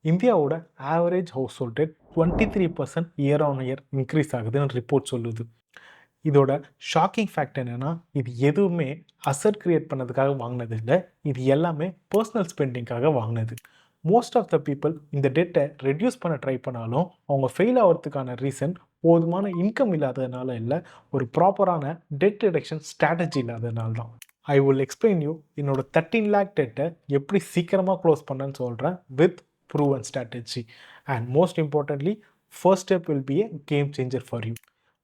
இந்தியாவோட average household debt 23% year on year increase ஆகுதுன்னு report சொல்லுது. இதோட ஷாக்கிங் ஃபேக்ட் என்னன்னா, இது எதுவுமே அசட் கிரியேட் பண்ணதுக்காக வாங்கினது இல்லை, இது எல்லாமே பர்சனல் ஸ்பெண்டிங்காக வாங்கினது. மோஸ்ட் ஆஃப் த பீப்புள் இந்த டெட்டை ரெடியூஸ் பண்ண ட்ரை பண்ணாலும் அவங்க ஃபெயில் ஆகிறதுக்கான ரீசன் போதுமான இன்கம் இல்லாததுனால இல்லை, ஒரு ப்ராப்பரான டெட் ரிடக்ஷன் ஸ்ட்ராட்டஜி இல்லாததுனால தான். ஐ வில் எக்ஸ்பிளைன் யூ என்னோட 13 lakh டெட்டை எப்படி சீக்கிரமாக க்ளோஸ் பண்ணேன்னு சொல்கிறேன் with proven strategy. And most importantly, first step will be a game changer for you.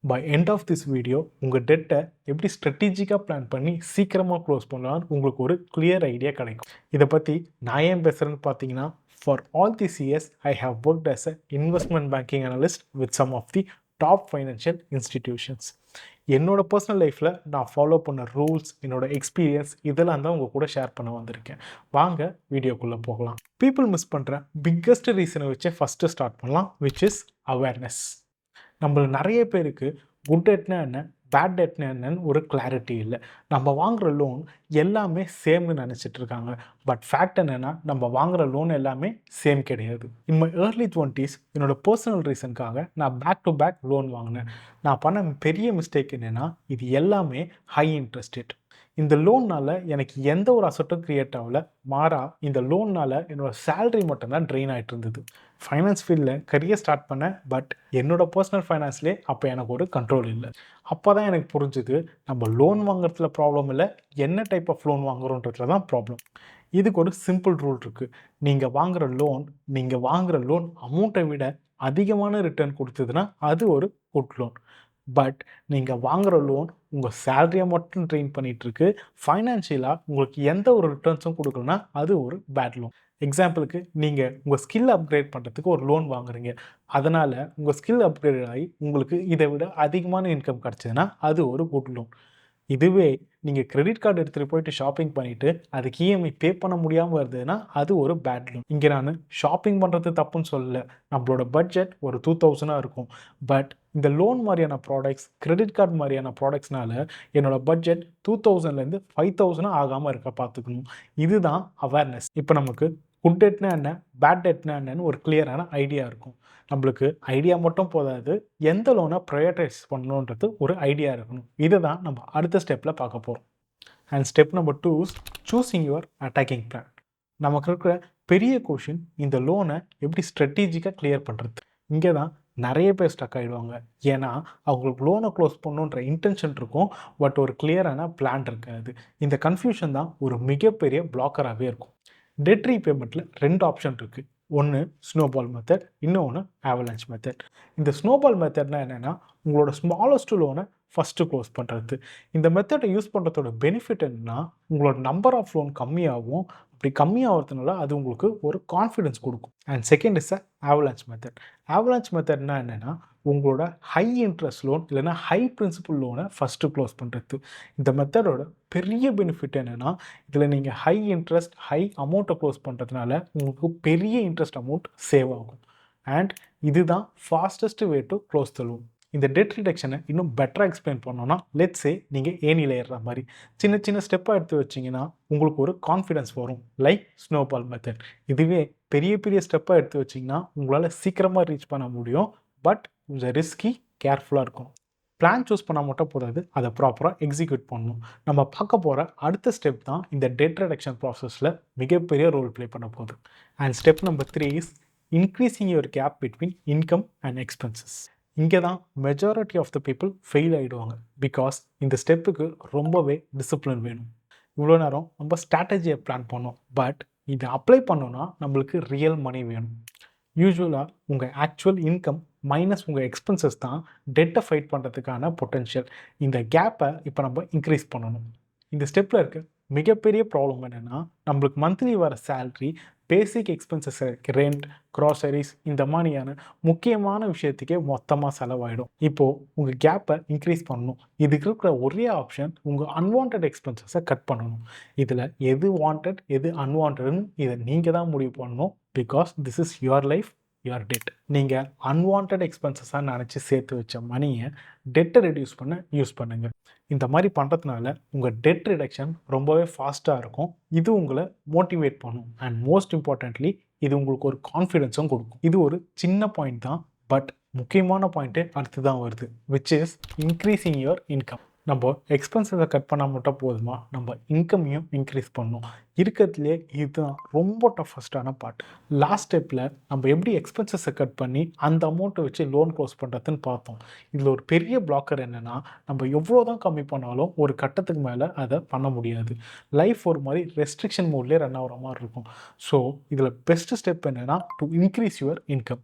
By end of this video உங்கள் டெட்டை எப்படி ஸ்ட்ராட்டஜிக்காக பிளான் பண்ணி சீக்கிரமாக க்ளோஸ் பண்ணலான்னு உங்களுக்கு ஒரு கிளியர் ஐடியா கிடைக்கும். இதை பற்றி நான் ஏன் பேசுகிறேன்னு பார்த்தீங்கன்னா, for all this years I have worked as a investment banking analyst with some of the top financial institutions. என்னோட பர்சனல் லைஃப்பில் நான் ஃபாலோ பண்ண ரூல்ஸ், என்னோட எக்ஸ்பீரியன்ஸ் இதெல்லாம் தான் உங்கள் கூட ஷேர் பண்ண வந்திருக்கேன். வாங்க வீடியோக்குள்ளே போகலாம். பீப்புள் மிஸ் பண்ணுற பிக்கஸ்ட் ரீசனை வச்சு ஃபஸ்ட்டு ஸ்டார்ட் பண்ணலாம், விச் இஸ் அவேர்னஸ். நம்மள நிறைய பேருக்கு குட் டெட்னா என்ன, பேட் டெட்னா என்னன்னு ஒரு கிளாரிட்டி இல்லை. நம்ம வாங்குகிற லோன் எல்லாமே சேம்னு நினச்சிட்டு இருக்காங்க. பட் ஃபேக்ட் என்னென்னா, நம்ம வாங்குகிற லோன் எல்லாமே சேம் கிடையாது. இன் மை ஏர்லி 20s என்னோட பர்சனல் ரீசனுக்காக நான் பேக் டு பேக் லோன் வாங்கினேன். நான் பண்ண பெரிய மிஸ்டேக் என்னென்னா, இது எல்லாமே ஹை இன்ட்ரெஸ்ட் ரேட். இந்த லோன்னால் எனக்கு எந்த ஒரு அசட்டும் க்ரியேட் ஆகல, மாறா இந்த லோன்னால் என்னோட சேலரி மட்டும்தான் ட்ரெயின் ஆகிட்டு இருந்தது. ஃபைனான்ஸ் ஃபீல்டில் கரியர் ஸ்டார்ட் பண்ணேன், பட் என்னோடய பர்சனல் ஃபைனான்ஸ்லேயே அப்போ எனக்கு ஒரு கண்ட்ரோல் இல்லை. அப்போ தான் எனக்கு புரிஞ்சுது, நம்ம லோன் வாங்குறதுல ப்ராப்ளம் இல்லை, என்ன டைப் ஆஃப் லோன் வாங்குறோன்றதுல தான் ப்ராப்ளம். இதுக்கு ஒரு சிம்பிள் ரூல் இருக்குது. நீங்கள் வாங்குகிற லோன் அமௌண்ட்டை விட அதிகமான ரிட்டர்ன் கொடுத்ததுன்னா அது ஒரு குட் லோன். பட் நீங்கள் வாங்குகிற லோன் உங்கள் சேலரியை மட்டும் ட்ரெயின் பண்ணிகிட்ருக்கு, ஃபைனான்ஷியலாக உங்களுக்கு எந்த ஒரு ரிட்டர்ன்ஸும் கொடுக்கலன்னா அது ஒரு பேட் லோன். எக்ஸாம்பிளுக்கு, நீங்கள் உங்கள் ஸ்கில் அப்கிரேட் பண்ணுறதுக்கு ஒரு லோன் வாங்குறீங்க, அதனால் உங்கள் ஸ்கில் அப்கிரேட் ஆகி உங்களுக்கு இதை விட அதிகமான இன்கம் கிடச்சதுன்னா அது ஒரு குட் லோன். இதுவே நீங்கள் கிரெடிட் கார்டு எடுத்துகிட்டு போயிட்டு ஷாப்பிங் பண்ணிவிட்டு அதுக்கு இஎம்ஐ பே பண்ண முடியாமல் வருதுன்னா அது ஒரு பேட் லோன். இங்கே நான் ஷாப்பிங் பண்ணுறது தப்புன்னு சொல்லலை, நம்மளோட பட்ஜெட் ஒரு 2000 இருக்கும். பட் இந்த லோன் மாதிரியான ப்ராடக்ட்ஸ், கிரெடிட் கார்டு மாதிரியான ப்ராடக்ட்ஸ்னால என்னோடய பட்ஜெட் 2000லேருந்து 5000 ஆகாமல் இருக்க பார்த்துக்கணும். இதுதான் அவேர்னஸ். இப்போ நமக்கு குட் டெட்னா என்ன, பேட் டெட்னா என்னன்னு ஒரு கிளியரான ஐடியா இருக்கும். நம்மளுக்கு ஐடியா மட்டும் போதாது, எந்த லோனை ப்ரையாரிட்டைஸ் பண்ணணுன்றது ஒரு ஐடியா இருக்கணும். இதை தான் நம்ம அடுத்த ஸ்டெப்பில் பார்க்க போகிறோம். And step number 2 is choosing your attacking plan. நமக்கு இருக்கிற பெரிய கொஷின், இந்த லோனை எப்படி ஸ்ட்ராட்டஜிக்காக கிளியர் பண்ணுறது. இங்கே தான் நிறைய பேர் ஸ்டக் ஆகிடுவாங்க. ஏன்னா அவங்களுக்கு லோனை க்ளோஸ் பண்ணணுன்ற இன்டென்ஷன் இருக்கும், பட் ஒரு கிளியரான பிளான் இருக்காது. இந்த கன்ஃபியூஷன் தான் ஒரு மிகப்பெரிய பிளாக்கராகவே இருக்கும். டெட் ரீபேமெண்ட்டில் 2 ஆப்ஷன் இருக்குது. ஒன்று ஸ்னோபால் மெத்தட், இன்னொன்று ஆவலான்ச் மெத்தட். இந்த ஸ்னோபால் மெத்தட்னா என்னென்னா, உங்களோட ஸ்மாலஸ்ட் லோனை ஃபஸ்ட்டு க்ளோஸ் பண்ணுறது. இந்த மெத்தடை யூஸ் பண்ணுறதோட பெனிஃபிட் என்னென்னா, உங்களோட நம்பர் ஆஃப் லோன் கம்மியாகும். அப்படி கம்மியாகிறதுனால அது உங்களுக்கு ஒரு கான்ஃபிடென்ஸ் கொடுக்கும். And second is avalanche method. Avalanche மெத்தட்னா என்னென்னா, உங்களோட ஹை இன்ட்ரெஸ்ட் லோன் இல்லைனா ஹை பிரின்சிபல் லோனை ஃபஸ்ட்டு க்ளோஸ் பண்ணுறது. இந்த மெத்தடோட பெரிய பெனிஃபிட் என்னென்னா, இதில் நீங்கள் ஹை இன்ட்ரெஸ்ட், ஹை அமௌண்ட்டை க்ளோஸ் பண்ணுறதுனால உங்களுக்கு பெரிய இன்ட்ரெஸ்ட் அமௌண்ட் சேவ் ஆகும். அண்ட் இதுதான் fastest way to close the loan. இந்த டெட் ரிடக்ஷனை இன்னும் பெட்டராக எக்ஸ்பிளைன் பண்ணோன்னா, லெட்ஸே நீங்கள் ஏணியில் ஏறுற மாதிரி சின்ன சின்ன ஸ்டெப்பாக எடுத்து வச்சிங்கன்னா உங்களுக்கு ஒரு கான்ஃபிடன்ஸ் வரும், லைக் ஸ்னோபால் மெத்தட். இதுவே பெரிய பெரிய ஸ்டெப்பாக எடுத்து வச்சிங்கன்னா உங்களால் சீக்கிரமாக ரீச் பண்ண முடியும், பட் கொஞ்சம் ரிஸ்கி, கேர்ஃபுல்லாக இருக்கும். பிளான் சூஸ் பண்ணால் மட்டும் போதாது, அதை ப்ராப்பராக எக்ஸிக்யூட் பண்ணணும். நம்ம பார்க்க போகிற அடுத்த ஸ்டெப் தான் இந்த டெட் ரிடக்ஷன் ப்ராசஸில் மிகப்பெரிய ரோல் ப்ளே பண்ண போகுது. And step number 3 is increasing your gap between income and expenses. இங்கே தான் majority of the people fail ஆகிடுவாங்க. பிகாஸ் இந்த ஸ்டெப்புக்கு ரொம்பவே டிசிப்ளின் வேணும். இவ்வளோ நேரம் நம்ம ஸ்ட்ராட்டஜியை பிளான் பண்ணோம், பட் இதை அப்ளை பண்ணோன்னா நம்மளுக்கு ரியல் மணி வேணும். யூஸ்வலாக உங்கள் ஆக்சுவல் இன்கம் மைனஸ் உங்கள் எக்ஸ்பென்சஸ் தான் டெட்டை ஃபைட் பண்ணுறதுக்கான பொட்டென்ஷியல். இந்த கேப்பை இப்போ நம்ம இன்க்ரீஸ் பண்ணணும். இந்த ஸ்டெப்பில் இருக்க மிகப்பெரிய ப்ராப்ளம் என்னென்னா, நம்மளுக்கு மந்த்லி வர சேல்ரி பேசிக் எக்ஸ்பென்சஸ், ரெண்ட், க்ராசரிஸ், இந்த மாதிரியான முக்கியமான விஷயத்துக்கே மொத்தமாக செலவாயிடும். இப்போது உங்கள் கேப்பை இன்க்ரீஸ் பண்ணணும். இதுக்கு இருக்கிற ஒரே ஆப்ஷன் உங்கள் அன்வான்ட் எக்ஸ்பென்சஸை கட் பண்ணணும். இதில் எது வாண்டட் எது அன்வான்ட்னு இதை நீங்கள் தான் முடிவு பண்ணணும். Because this is your life, your debt. நீங்கள் அன்வான்ட் எக்ஸ்பென்சஸாக நினச்சி சேர்த்து வச்ச மணியை டெட்டை ரெடியூஸ் பண்ண யூஸ் பண்ணுங்கள். இந்த மாதிரி பண்ணுறதுனால உங்கள் டெட் ரிடக்ஷன் ரொம்பவே ஃபாஸ்ட்டாக இருக்கும். இது உங்களை மோட்டிவேட் பண்ணும். அண்ட் மோஸ்ட் இம்பார்ட்டன்ட்லி, இது உங்களுக்கு ஒரு கான்ஃபிடென்ஸும் கொடுக்கும். இது ஒரு சின்ன பாயிண்ட் தான், பட் முக்கியமான பாயிண்ட்டு அடுத்து தான் வருது, which is increasing your income. நம்ம எக்ஸ்பென்சஸை கட் பண்ணால் மட்டும் போதுமா, நம்ம இன்கமையும் இன்க்ரீஸ் பண்ணணும். இருக்கிறதுலே இதுதான் ரொம்ப டஃபஸ்டான பார்ட். லாஸ்ட் ஸ்டெப்பில் நம்ம எப்படி எக்ஸ்பென்சஸை கட் பண்ணி அந்த அமௌண்ட்டை வச்சு லோன் க்ளோஸ் பண்ணுறதுன்னு பார்த்தோம். இதில் ஒரு பெரிய பிளாக்கர் என்னென்னா, நம்ம எவ்வளோ தான் கம்மி பண்ணாலும் ஒரு கட்டத்துக்கு மேலே அதை பண்ண முடியாது. லைஃப் ஒரு மாதிரி ரெஸ்ட்ரிக்ஷன் மோட்லேயே ரன் ஆகிற மாதிரி இருக்கும். ஸோ இதில் பெஸ்ட்டு ஸ்டெப் என்னென்னா, டு இன்க்ரீஸ் யுவர் இன்கம்.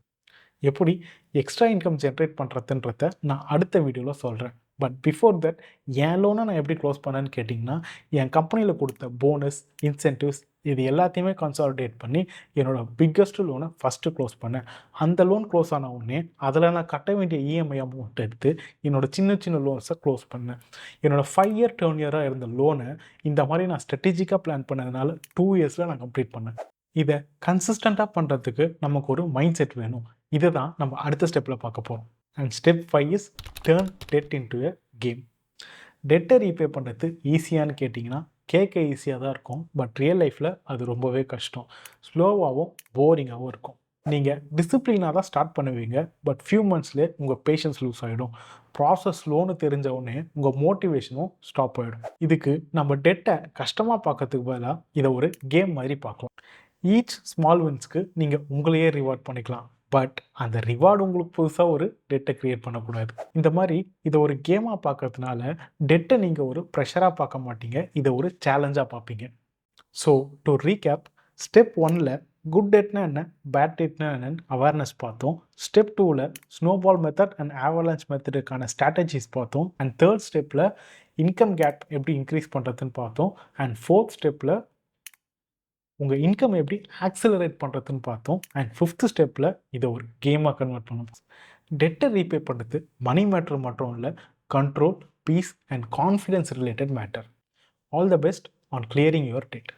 எப்படி எக்ஸ்ட்ரா இன்கம் ஜென்ரேட் பண்ணுறதுன்றத நான் அடுத்த வீடியோவில் சொல்கிறேன். பட் பிஃபோர் தட், என் லோனை நான் எப்படி க்ளோஸ் பண்ணேன்னு கேட்டிங்கன்னா, என் கம்பெனியில் கொடுத்த போனஸ், இன்சென்டிவ்ஸ் இது எல்லாத்தையுமே கன்சாலிடேட் பண்ணி என்னோடய பிக்கஸ்ட் லோனை ஃபஸ்ட்டு க்ளோஸ் பண்ணேன். அந்த லோன் க்ளோஸ் ஆன உடனே அதில் நான் கட்ட வேண்டிய இஎம்ஐ அமௌண்ட் எடுத்து என்னோடய சின்ன சின்ன லோன்ஸை க்ளோஸ் பண்ணேன். என்னோடய 5 இயர் டர்ன் இயராக இருந்த லோனை இந்த மாதிரி நான் ஸ்ட்ராட்டஜிக்காக பிளான் பண்ணதுனால 2 இயர்ஸில் நான் கம்ப்ளீட் பண்ணேன். இதை கன்சிஸ்டண்ட்டாக பண்ணுறதுக்கு நமக்கு ஒரு மைண்ட் செட் வேணும். இதை தான் நம்ம அடுத்த ஸ்டெப்பில் பார்க்க போகிறோம். And step 5 is turn debt into a game. டெட்டை ரீபே பண்ணுறது ஈஸியான்னு கேட்டிங்கன்னா, கேட்க ஈஸியாக தான் இருக்கும், பட் ரியல் லைஃப்பில் அது ரொம்பவே கஷ்டம். ஸ்லோவாகவும் போரிங்காகவும் இருக்கும். நீங்கள் டிசிப்ளினாக தான் ஸ்டார்ட் பண்ணுவீங்க, பட் ஃபியூ மந்த்ஸ்லேயே உங்கள் பேஷன்ஸ் லூஸ் ஆகிடும். ப்ராசஸ் லோனு தெரிஞ்ச உடனே உங்கள் மோட்டிவேஷனும் ஸ்டாப் ஆகிடும். இதுக்கு நம்ம டெட்டை கஷ்டமாக பார்க்கறதுக்கு பதிலாக இதை ஒரு கேம் மாதிரி பார்க்கலாம். ஈச் ஸ்மால் வின்ஸ்க்கு நீங்கள் உங்களையே ரிவார்ட் பண்ணிக்கலாம், பட் அந்த ரிவார்டு உங்களுக்கு புதுசாக ஒரு டெட்டை க்ரியேட் பண்ணக்கூடாது. இந்த மாதிரி இதை ஒரு கேமாக பார்க்கறதுனால டெட்டை நீங்கள் ஒரு ப்ரெஷராக பார்க்க மாட்டீங்க, இதை ஒரு சேலஞ்சாக பார்ப்பீங்க. ஸோ டு ரீகேப், ஸ்டெப் 1ல் குட் டெட்னா என்ன, பேட் டெட்னா என்னன்னு அவேர்னஸ் பார்த்தோம். ஸ்டெப் 2ல் ஸ்னோபால் மெத்தட் அண்ட் ஆவலான்ச் மெத்தடுக்கான ஸ்ட்ராட்டஜிஸ் பார்த்தோம். அண்ட் தேர்ட் ஸ்டெப்பில் இன்கம் கேப் எப்படி இன்க்ரீஸ் பண்ணுறதுன்னு பார்த்தோம். அண்ட் ஃபோர்த் ஸ்டெப்பில் உங்கள் இன்கம் எப்படி ஆக்சிலரேட் பண்ணுறதுன்னு பார்த்தோம். அண்ட் 5th ஸ்டெப்பில் இதை ஒரு கேமாக கன்வெர்ட் பண்ணணும். டெட்டை ரீபே பண்ணுறது மணி மேட்ரு மட்டும் இல்லை, control, peace and confidence related matter. All the best on clearing your dead.